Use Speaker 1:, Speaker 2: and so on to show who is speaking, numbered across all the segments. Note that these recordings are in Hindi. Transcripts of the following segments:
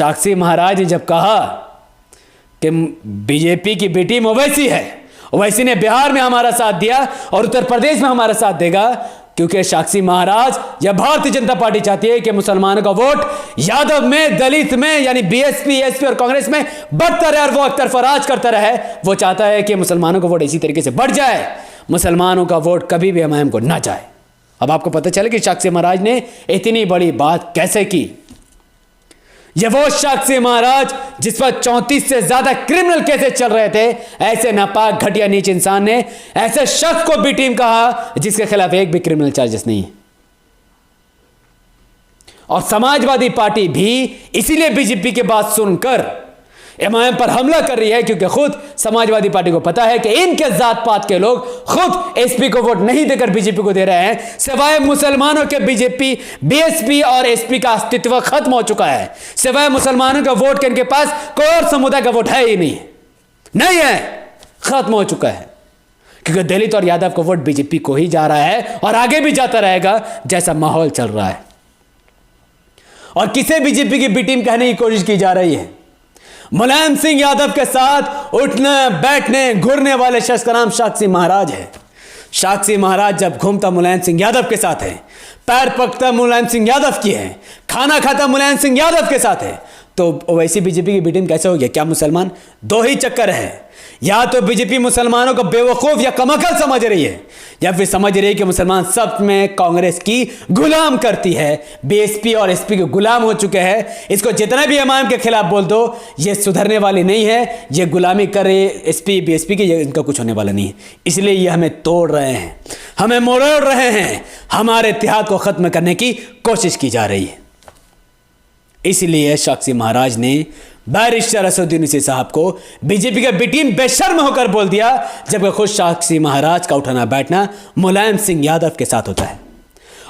Speaker 1: साक्षी महाराज ने जब कहा कि बीजेपी की बी टीम ओवैसी है, ओवैसी ने बिहार में हमारा साथ दिया और उत्तर प्रदेश में हमारा साथ देगा, क्योंकि साक्षी महाराज या भारतीय जनता पार्टी चाहती है कि मुसलमानों का वोट यादव में, दलित में, यानी बीएसपी, एसपी और कांग्रेस में बढ़ता रहे और वो एक तरफा राज करता रहे। वो चाहता है कि मुसलमानों का वोट इसी तरीके से बढ़ जाए, मुसलमानों का वोट कभी भी एमआईएम को ना जाए। अब आपको पता चले कि साक्षी महाराज ने इतनी बड़ी बात कैसे की। ये वो साक्षी महाराज जिस पर 34 से ज्यादा क्रिमिनल केसेस चल रहे थे, ऐसे नापाक, घटिया, नीच इंसान ने ऐसे शख्स को बी टीम कहा जिसके खिलाफ एक भी क्रिमिनल चार्जेस नहीं है। और समाजवादी पार्टी भी इसीलिए बीजेपी की बात सुनकर एमआईएम पर हमला कर रही है, क्योंकि खुद समाजवादी पार्टी को पता है कि इनके जात पात के लोग खुद एसपी को वोट नहीं देकर बीजेपी को दे रहे हैं। सिवाय मुसलमानों के बीजेपी, बीएसपी और एसपी का अस्तित्व खत्म हो चुका है। सिवाय मुसलमानों का वोट के इनके पास कोई और समुदाय का वोट है ही नहीं है, खत्म हो चुका है। क्योंकि दलित और यादव का वोट बीजेपी को ही जा रहा है और आगे भी जाता रहेगा जैसा माहौल चल रहा है। और किसे बीजेपी की बी टीम कहने की कोशिश की जा रही है? मुलायम सिंह यादव के साथ उठने बैठने घूरने वाले शख्स का नाम साक्षी महाराज है। साक्षी महाराज जब घूमता मुलायम सिंह यादव के साथ है, पैर पकता मुलायम सिंह यादव की है, खाना खाता मुलायम सिंह यादव के साथ है, तो वैसी बीजेपी की बी टीम कैसे हो गया? क्या मुसलमान? दो ही चक्कर है, या तो बीजेपी मुसलमानों को बेवकूफ या कमअकल समझ रही है, या फिर समझ रही है कि मुसलमान सब में कांग्रेस की गुलाम करती है। बीएसपी और एसपी के गुलाम हो चुके हैं। इसको जितना भी एमआईएम के खिलाफ बोल दो, ये सुधरने वाली नहीं है। ये गुलामी करे एसपी बीएसपी की, इनका कुछ होने वाला नहीं है। इसलिए ये हमें तोड़ रहे हैं, हमें मरोड़ रहे हैं, हमारे इत्तेहाद को खत्म करने की कोशिश की जा रही है। इसलिए साक्षी महाराज ने बैरिस्टर असदुद्दीन ओवैसी साहब को बीजेपी का बी टीम बेशर्म होकर बोल दिया, जबकि खुद साक्षी महाराज का उठाना बैठना मुलायम सिंह यादव के साथ होता है।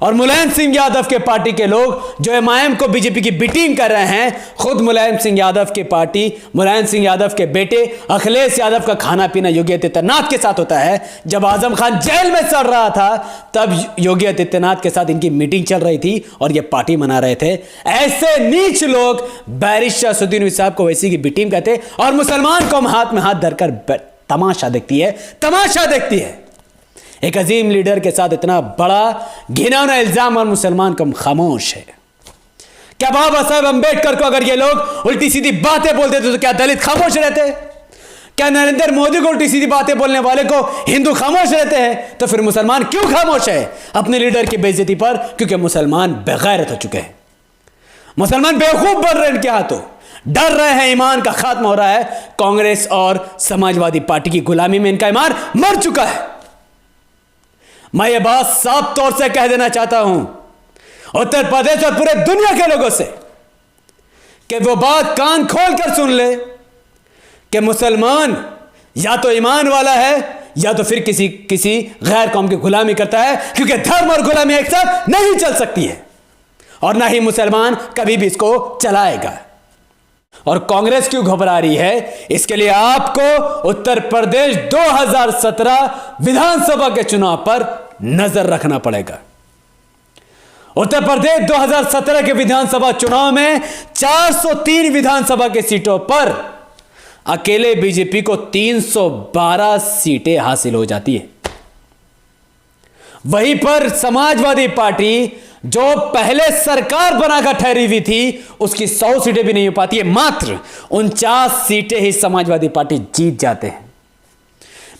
Speaker 1: और मुलायम सिंह यादव के पार्टी के लोग जो एमआईएम को बीजेपी की बी टीम कर रहे हैं, खुद मुलायम सिंह यादव की पार्टी, मुलायम सिंह यादव के बेटे अखिलेश यादव का खाना पीना योगी आदित्यनाथ के साथ होता है। जब आजम खान जेल में सड़ रहा था, तब योगी आदित्यनाथ के साथ इनकी मीटिंग चल रही थी और ये पार्टी मना रहे थे। ऐसे नीच लोग बैरिस्टर असदुद्दीन ओवैसी साहब को वैसी की बी टीम कहते और मुसलमान को हाथ में हाथ धरकर तमाशा देखती है। एक अजीम लीडर के साथ इतना बड़ा घिनौना इल्जाम और मुसलमान कम खामोश है। क्या बाबा साहब अंबेडकर को अगर ये लोग उल्टी सीधी बातें बोलते थे तो क्या दलित खामोश रहते? क्या नरेंद्र मोदी को उल्टी सीधी बातें बोलने वाले को हिंदू खामोश रहते हैं? तो फिर मुसलमान क्यों खामोश है अपने लीडर की बेइज्जती पर? क्योंकि मुसलमान बेगैरत हो चुके हैं, मुसलमान बेवकूफ बन रहे हैं इनके हाथों, डर रहे हैं, ईमान का खात्मा हो रहा है। कांग्रेस और समाजवादी पार्टी की गुलामी में इनका ईमान मर चुका है। मैं ये बात साफ तौर से कह देना चाहता हूं उत्तर प्रदेश और पूरे दुनिया के लोगों से कि वो बात कान खोल कर सुन ले कि मुसलमान या तो ईमान वाला है या तो फिर किसी गैर कौम की गुलामी करता है, क्योंकि धर्म और गुलामी एक साथ नहीं चल सकती है और ना ही मुसलमान कभी भी इसको चलाएगा। और कांग्रेस क्यों घबरा रही है? इसके लिए आपको उत्तर प्रदेश 2017 विधानसभा के चुनाव पर नजर रखना पड़ेगा। उत्तर प्रदेश 2017 के विधानसभा चुनाव में 403 विधानसभा की सीटों पर अकेले बीजेपी को 312 सीटें हासिल हो जाती है। वहीं पर समाजवादी पार्टी जो पहले सरकार बनाकर ठहरी हुई थी, उसकी 100 सीटें भी नहीं हो पाती है। मात्र 49 सीटें ही समाजवादी पार्टी जीत जाते हैं।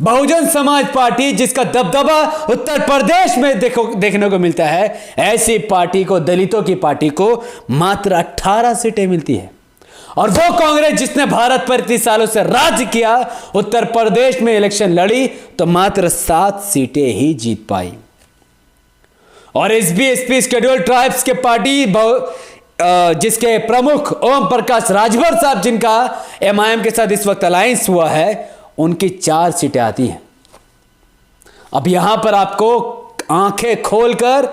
Speaker 1: बहुजन समाज पार्टी जिसका दबदबा उत्तर प्रदेश में देखने को मिलता है, ऐसी पार्टी को, दलितों की पार्टी को मात्र 18 सीटें मिलती है। और वो कांग्रेस जिसने भारत पर इतने सालों से राज्य किया, उत्तर प्रदेश में इलेक्शन लड़ी तो मात्र 7 सीटें ही जीत पाई। और एसबी शेड्यूल्ड ट्राइब्स के पार्टी जिसके प्रमुख ओम प्रकाश राजभर साहब, जिनका एमआईएम के साथ इस वक्त अलायंस हुआ है, उनकी 4 सीटें आती हैं। अब यहां पर आपको आंखें खोलकर,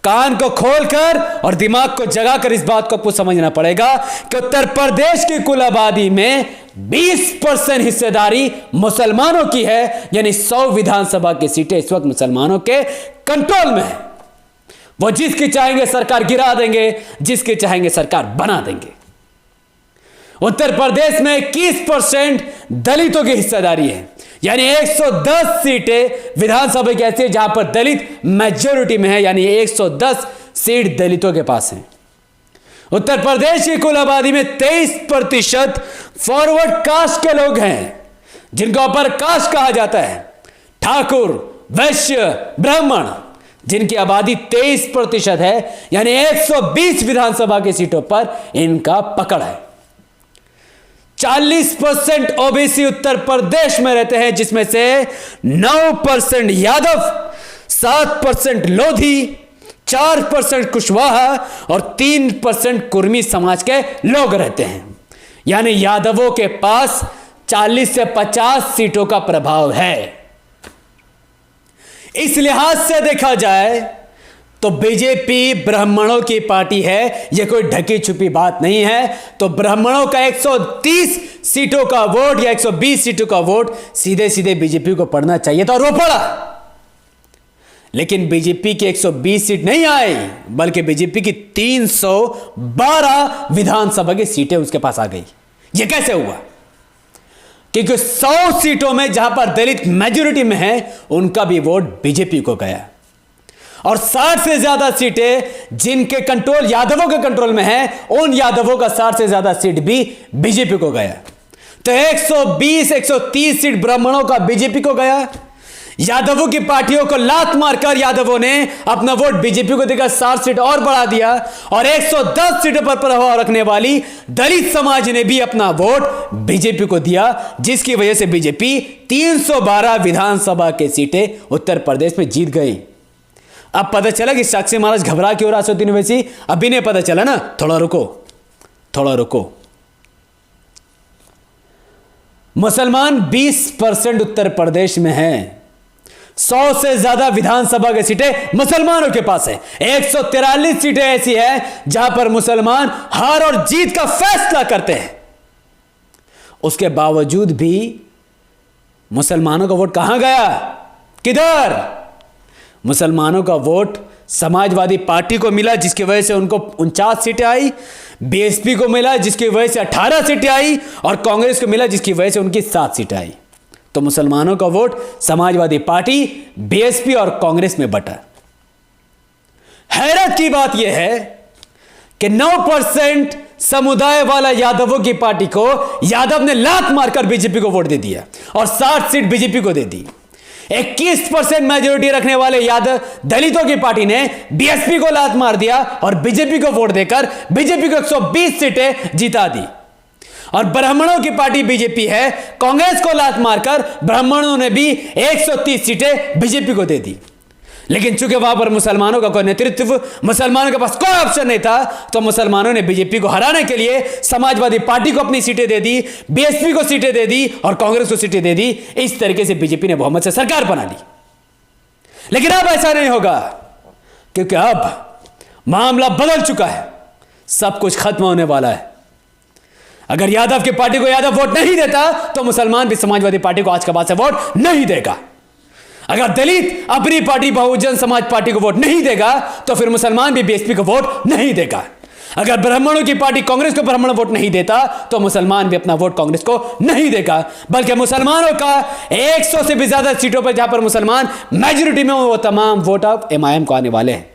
Speaker 1: कान को खोलकर और दिमाग को जगाकर इस बात को आपको समझना पड़ेगा कि उत्तर प्रदेश की कुल आबादी में 20% हिस्सेदारी मुसलमानों की है। यानी 100 विधानसभा की सीटें इस वक्त मुसलमानों के कंट्रोल में है। वो जिसकी चाहेंगे सरकार गिरा देंगे, जिसकी चाहेंगे सरकार बना देंगे। उत्तर प्रदेश में 21% दलितों की हिस्सेदारी है, यानी 110 सीटें विधानसभा की ऐसी है जहां पर दलित मेजॉरिटी में है, यानी 110 सीट दलितों के पास है। उत्तर प्रदेश की कुल आबादी में 23% फॉरवर्ड कास्ट के लोग हैं, जिनको अपर कास्ट कहा जाता है, ठाकुर, वैश्य, ब्राह्मण, जिनकी आबादी 23% है, यानी 120 विधानसभा की सीटों पर इनका पकड़ है। 40% ओबीसी उत्तर प्रदेश में रहते हैं, जिसमें से 9% यादव, 7% लोधी, 4% कुशवाहा और 3% कुर्मी समाज के लोग रहते हैं। यानी यादवों के पास 40 से 50 सीटों का प्रभाव है। इस लिहाज से देखा जाए तो बीजेपी ब्राह्मणों की पार्टी है, यह कोई ढकी छुपी बात नहीं है। तो ब्राह्मणों का 130 सीटों का वोट या 120 सीटों का वोट सीधे सीधे बीजेपी को पड़ना चाहिए था, और वो पड़ा। लेकिन बीजेपी की 120 सीट नहीं आई, बल्कि बीजेपी की 312 विधानसभा की सीटें उसके पास आ गई। यह कैसे हुआ? क्योंकि 100 सीटों में जहां पर दलित मेजॉरिटी में है, उनका भी वोट बीजेपी को गया, और 60 से ज्यादा सीटें जिनके कंट्रोल यादवों के कंट्रोल में है, उन यादवों का 60 से ज्यादा सीट भी बीजेपी को गया। तो 120 130 सीट ब्राह्मणों का बीजेपी को गया। यादवों की पार्टियों को लात मारकर यादवों ने अपना वोट बीजेपी को देकर 60 सीट और बढ़ा दिया, और 110 सीटों पर प्रभाव रखने वाली दलित समाज ने भी अपना वोट बीजेपी को दिया, जिसकी वजह से बीजेपी 312 विधानसभा की सीटें उत्तर प्रदेश में जीत गई। अब पता चला कि साक्षी महाराज घबरा क्यों रहा सोती वैसी, अभी नहीं पता चला ना, थोड़ा रुको। मुसलमान 20% उत्तर प्रदेश में हैं। 100 से ज्यादा विधानसभा की सीटें मुसलमानों के पास है। 143 सीटें ऐसी हैं जहां पर मुसलमान हार और जीत का फैसला करते हैं। उसके बावजूद भी मुसलमानों का वोट कहां गया? किधर? मुसलमानों का वोट समाजवादी पार्टी को मिला, जिसकी वजह से उनको 49 सीटें आई, बीएसपी को मिला जिसकी वजह से 18 सीटें आई, और कांग्रेस को मिला जिसकी वजह से उनकी 7 सीटें आई। तो मुसलमानों का वोट समाजवादी पार्टी, बीएसपी और कांग्रेस में बटा। हैरत की बात यह है कि 9% समुदाय वाला यादवों की पार्टी को यादव ने लात मारकर बीजेपी को वोट दे दिया, और 60 सीट बीजेपी को दे दी। 21% मेजॉरिटी रखने वाले यादव दलितों की पार्टी ने बीएसपी को लात मार दिया और बीजेपी को वोट देकर बीजेपी को 120 सीटें जिता दी। और ब्राह्मणों की पार्टी बीजेपी है, कांग्रेस को लात मारकर ब्राह्मणों ने भी 130 सीटें बीजेपी को दे दी। लेकिन चूंकि वहां पर मुसलमानों का कोई नेतृत्व, मुसलमानों के पास कोई ऑप्शन नहीं था, तो मुसलमानों ने बीजेपी को हराने के लिए समाजवादी पार्टी को अपनी सीटें दे दी, बीएसपी को सीटें दे दी और कांग्रेस को सीटें दे दी। इस तरीके से बीजेपी ने बहुमत से सरकार बना ली। लेकिन अब ऐसा नहीं होगा, क्योंकि अब मामला बदल चुका है, सब कुछ खत्म होने वाला है। अगर यादव की पार्टी को यादव वोट नहीं देता, तो मुसलमान भी समाजवादी पार्टी को आज के बाद से वोट नहीं देगा। अगर दलित अपनी पार्टी बहुजन समाज पार्टी को वोट नहीं देगा, तो फिर मुसलमान भी बीएसपी को वोट नहीं देगा। अगर ब्राह्मणों की पार्टी कांग्रेस को ब्राह्मण वोट नहीं देता, तो मुसलमान भी अपना वोट कांग्रेस को नहीं देगा। बल्कि मुसलमानों का 100 से भी ज्यादा सीटों पर जहां पर मुसलमान मेजॉरिटी में, वो तमाम वोट अब एमआईएम को आने वाले हैं।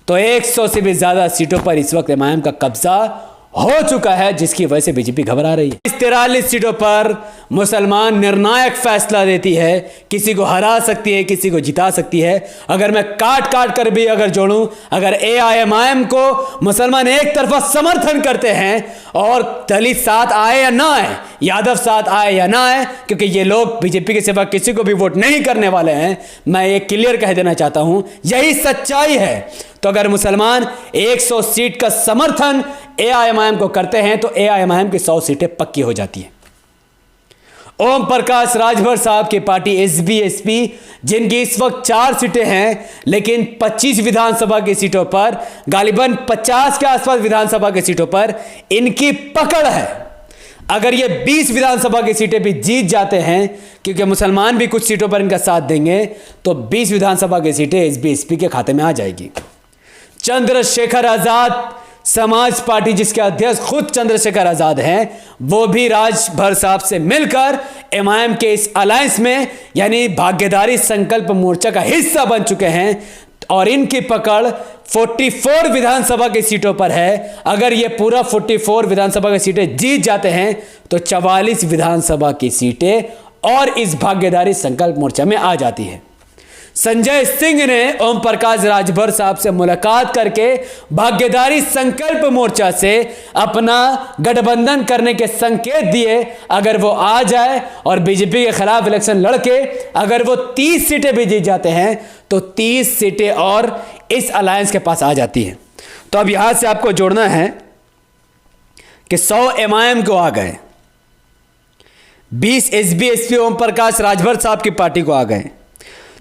Speaker 1: तो 100 से भी ज्यादा सीटों पर इस वक्त एमआईएम का कब्जा हो चुका है, जिसकी वजह से बीजेपी घबरा रही है। इस 43 सीटों पर मुसलमान निर्णायक फैसला देती है, किसी को हरा सकती है, किसी को जिता सकती है। अगर मैं काट कर भी अगर जोड़ूं, अगर एआईएमआईएम को मुसलमान एक तरफा समर्थन करते हैं और दलित साथ आए या ना आए, यादव साथ आए या ना आए, क्योंकि ये लोग बीजेपी के सिवा किसी को भी वोट नहीं करने वाले हैं, मैं ये क्लियर कह देना चाहता हूं, यही सच्चाई है। तो अगर मुसलमान 100 सीट का समर्थन एआईएमआईएम को करते हैं, तो एआईएमआईएम की 100 सीटें पक्की हो जाती हैं। ओम प्रकाश राजभर साहब की पार्टी एसबीएसपी, जिनकी इस वक्त 4 सीटें हैं, लेकिन 25 विधानसभा की सीटों पर, गालिबन 50 के आसपास विधानसभा की सीटों पर इनकी पकड़ है। अगर ये 20 विधानसभा की सीटें भी जीत जाते हैं, क्योंकि मुसलमान भी कुछ सीटों पर इनका साथ देंगे, तो 20 विधानसभा की सीटें एसबीएसपी के खाते में आ जाएगी। चंद्रशेखर आजाद समाज पार्टी जिसके अध्यक्ष खुद चंद्रशेखर आजाद हैं, वो भी राजभर साहब से मिलकर एमआईएम के इस अलायंस में यानी भाग्यदारी संकल्प मोर्चा का हिस्सा बन चुके हैं और इनकी पकड़ 44 विधानसभा की सीटों पर है। अगर ये पूरा 44 विधानसभा की सीटें जीत जाते हैं तो 44 विधानसभा की सीटें और इस भाग्यदारी संकल्प मोर्चा में आ जाती है। संजय सिंह ने ओम प्रकाश राजभर साहब से मुलाकात करके भाग्यदारी संकल्प मोर्चा से अपना गठबंधन करने के संकेत दिए। अगर वो आ जाए और बीजेपी के खिलाफ इलेक्शन लड़के अगर वो 30 सीटें भी जीत जाते हैं तो 30 सीटें और इस अलायंस के पास आ जाती हैं। तो अब यहां से आपको जोड़ना है कि 100 एमआईएम को आ गए, 20 एसबी एसपी ओम प्रकाश राजभर साहब की पार्टी को आ गए,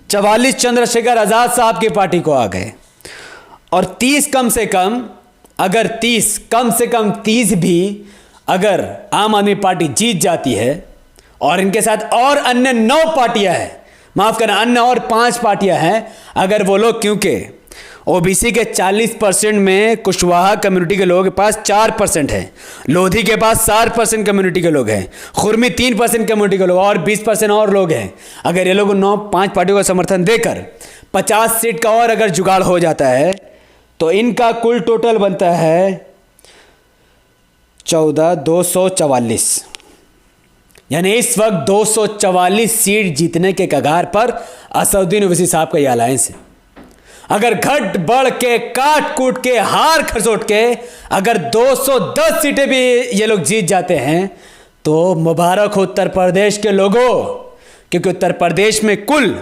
Speaker 1: 44 चंद्रशेखर आजाद साहब की पार्टी को आ गए और 30 कम से कम अगर 30 भी अगर आम आदमी पार्टी जीत जाती है और इनके साथ और अन्य 9 पार्टियां हैं, माफ करना अन्य और 5 पार्टियां हैं, अगर वो लोग क्योंकि ओबीसी के 40% में कुशवाहा कम्युनिटी के लोगों के पास 4% है, लोधी के पास 4% कम्युनिटी के लोग हैं, खुरमी 3% कम्युनिटी के लोग और 20% और लोग हैं। अगर ये लोग 5 पार्टियों का समर्थन देकर 50 सीट का और अगर जुगाड़ हो जाता है तो इनका कुल टोटल बनता है 244, यानी इस वक्त 244 सीट जीतने के कगार पर असदुद्दीन ओवैसी साहब का यह अलायंस है। अगर घट बढ़ के काट कूट के हार खसोट के अगर 210 सीटें भी ये लोग जीत जाते हैं तो मुबारक हो उत्तर प्रदेश के लोगों, क्योंकि उत्तर प्रदेश में कुल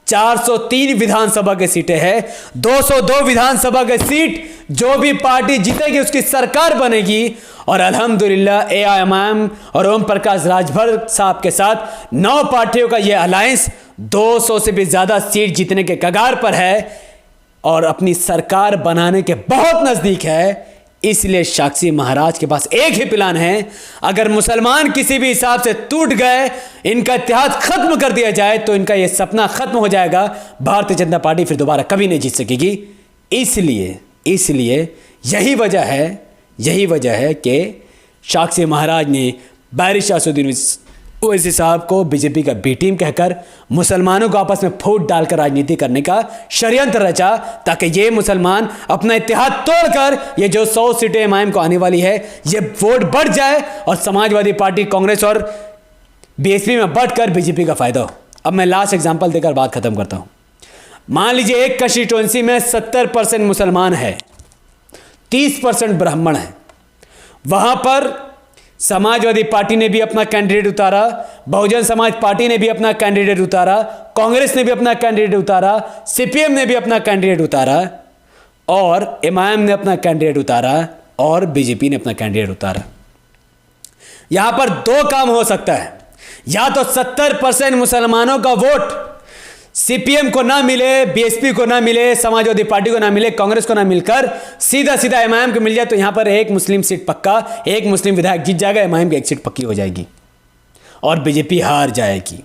Speaker 1: 403 विधानसभा की सीटें हैं। 202 विधानसभा की सीट जो भी पार्टी जीतेगी उसकी सरकार बनेगी और अल्हम्दुलिल्लाह एआईएमआईएम और ओम प्रकाश राजभर साहब के साथ 9 पार्टियों का यह अलायंस 200 से भी ज्यादा सीट जीतने के कगार पर है और अपनी सरकार बनाने के बहुत नजदीक है। इसलिए साक्षी महाराज के पास एक ही प्लान है, अगर मुसलमान किसी भी हिसाब से टूट गए, इनका इत्तेहाद खत्म कर दिया जाए तो इनका यह सपना खत्म हो जाएगा, भारतीय जनता पार्टी फिर दोबारा कभी नहीं जीत सकेगी। इसलिए यही वजह है कि साक्षी महाराज ने बारिश असदुद्दीन ओवैसी साहब को बीजेपी का बी टीम कहकर मुसलमानों को आपस में फूट डालकर राजनीति करने का षड्यंत्र रचा, ताकि ये मुसलमान अपना इत्तेहाद तोड़कर ये जो 100 सीटें एमआईएम को आने वाली है ये वोट बढ़ जाए और समाजवादी पार्टी, कांग्रेस और बीएसपी में बढ़कर बीजेपी का फायदा हो। अब मैं लास्ट एग्जाम्पल देकर बात खत्म करता हूं। मान लीजिए एक कंस्टिट्यूएंसी में 70% मुसलमान है, 30% ब्राह्मण है। वहां पर समाजवादी पार्टी ने भी अपना कैंडिडेट उतारा, बहुजन समाज पार्टी ने भी अपना कैंडिडेट उतारा, कांग्रेस ने भी अपना कैंडिडेट उतारा, सीपीएम ने भी अपना कैंडिडेट उतारा और एमआईएम ने अपना कैंडिडेट उतारा और बीजेपी ने अपना कैंडिडेट उतारा। यहां पर 2 काम हो सकता है, या तो 70% मुसलमानों का वोट सीपीएम को ना मिले, बीएसपी को ना मिले, समाजवादी पार्टी को ना मिले, कांग्रेस को ना मिलकर सीधा एमआईएम को मिल जाए, तो यहां पर एक मुस्लिम सीट पक्का, एक मुस्लिम विधायक जीत जाएगा, एमआईएम की एक सीट पक्की हो जाएगी और बीजेपी हार जाएगी।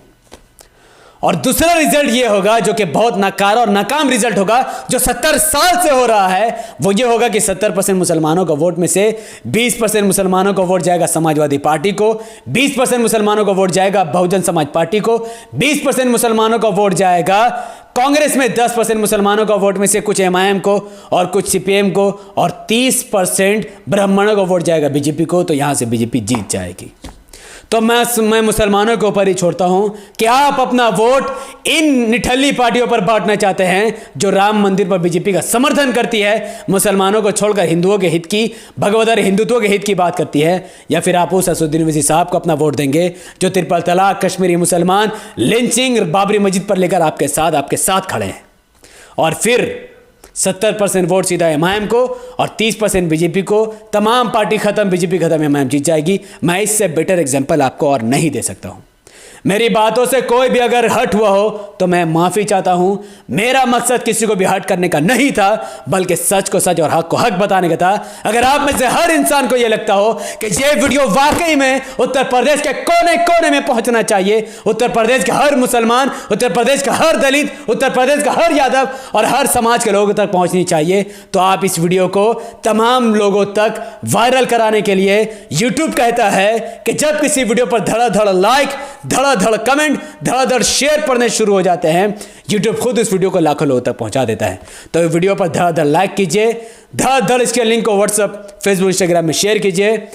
Speaker 1: और दूसरा रिजल्ट यह होगा जो कि बहुत नकारा और नाकाम रिजल्ट होगा, जो 70 साल से हो रहा है, वो ये होगा कि 70% मुसलमानों का वोट में से 20% मुसलमानों का वोट जाएगा समाजवादी पार्टी को, 20% मुसलमानों का वोट जाएगा बहुजन समाज पार्टी को, 20% मुसलमानों का वोट जाएगा कांग्रेस में, 10% मुसलमानों का वोट में से कुछ एमआईएम को और कुछ सीपीएम को और 30% ब्राह्मणों का वोट जाएगा बीजेपी को। तो यहां से बीजेपी जीत जाएगी। तो मैं मुसलमानों के ऊपर ही छोड़ता हूं कि आप अपना वोट इन निठल्ली पार्टियों पर बांटना चाहते हैं जो राम मंदिर पर बीजेपी का समर्थन करती है, मुसलमानों को छोड़कर हिंदुओं के हित की, भगवदर हिंदुत्व के हित की बात करती है, या फिर आप उस असदुद्दीन ओवैसी साहब को अपना वोट देंगे जो ट्रिपल तलाक, कश्मीरी मुसलमान, लिंचिंग, बाबरी मस्जिद पर लेकर आपके साथ खड़े हैं। और फिर 70% वोट सीधा एमआईएम को और 30% बीजेपी को, तमाम पार्टी खत्म, बीजेपी खत्म, एमआईएम जीत जाएगी। मैं इससे बेटर एग्जांपल आपको और नहीं दे सकता हूं। मेरी बातों से कोई भी अगर हर्ट हुआ हो तो मैं माफी चाहता हूं। मेरा मकसद किसी को भी हर्ट करने का नहीं था, बल्कि सच को सच और हक को हक बताने का था। अगर आप में से हर इंसान को यह लगता हो कि ये वीडियो वाकई में उत्तर प्रदेश के कोने कोने में पहुंचना चाहिए, उत्तर प्रदेश के हर मुसलमान, उत्तर प्रदेश का हर दलित, उत्तर प्रदेश का हर यादव और हर समाज के लोगों तक पहुंचनी चाहिए, तो आप इस वीडियो को तमाम लोगों तक वायरल कराने के लिए यूट्यूब कहता है कि जब किसी वीडियो पर धड़ाधड़ लाइक, धड़ाधड़ कमेंट, धड़ाधड़ शेयर पढ़ने शुरू हो जाते हैं, यूट्यूब खुद इस वीडियो को लाखों लोगों तक पहुंचा देता है। तो वीडियो पर धड़ाधड़ लाइक कीजिए, धड़ाधड़ इसके लिंक को व्हाट्सएप, फेसबुक, इंस्टाग्राम में शेयर कीजिए।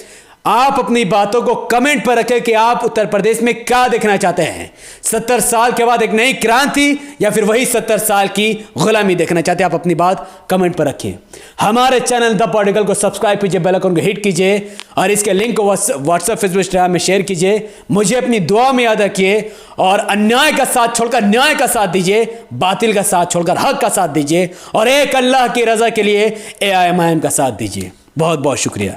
Speaker 1: आप अपनी बातों को कमेंट पर रखें कि आप उत्तर प्रदेश में क्या देखना चाहते हैं। 70 साल के बाद एक नई क्रांति या फिर वही 70 साल की गुलामी देखना चाहते हैं? आप अपनी बात कमेंट पर रखिए। हमारे चैनल द पॉलिटिकल को सब्सक्राइब कीजिए, बेल आइकन को हिट कीजिए और इसके लिंक को व्हाट्सएप, फेसबुक, इंस्टाग्राम में शेयर कीजिए। मुझे अपनी दुआ में याद रखिए और अन्याय का साथ छोड़कर न्याय का साथ दीजिए, बातिल का साथ छोड़कर हक का साथ दीजिए और एक अल्लाह की रजा के लिए AIMIM का साथ दीजिए। बहुत बहुत शुक्रिया।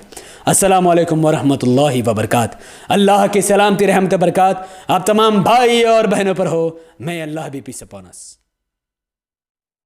Speaker 1: अस्सलाम वालेकुम वरहमतुल्लाहि वबरकातुहू। अल्लाह की सलामती, रहमत, बरकत आप तमाम भाई और बहनों पर हो। मैं अल्लाह भी पीस अपॉन अस।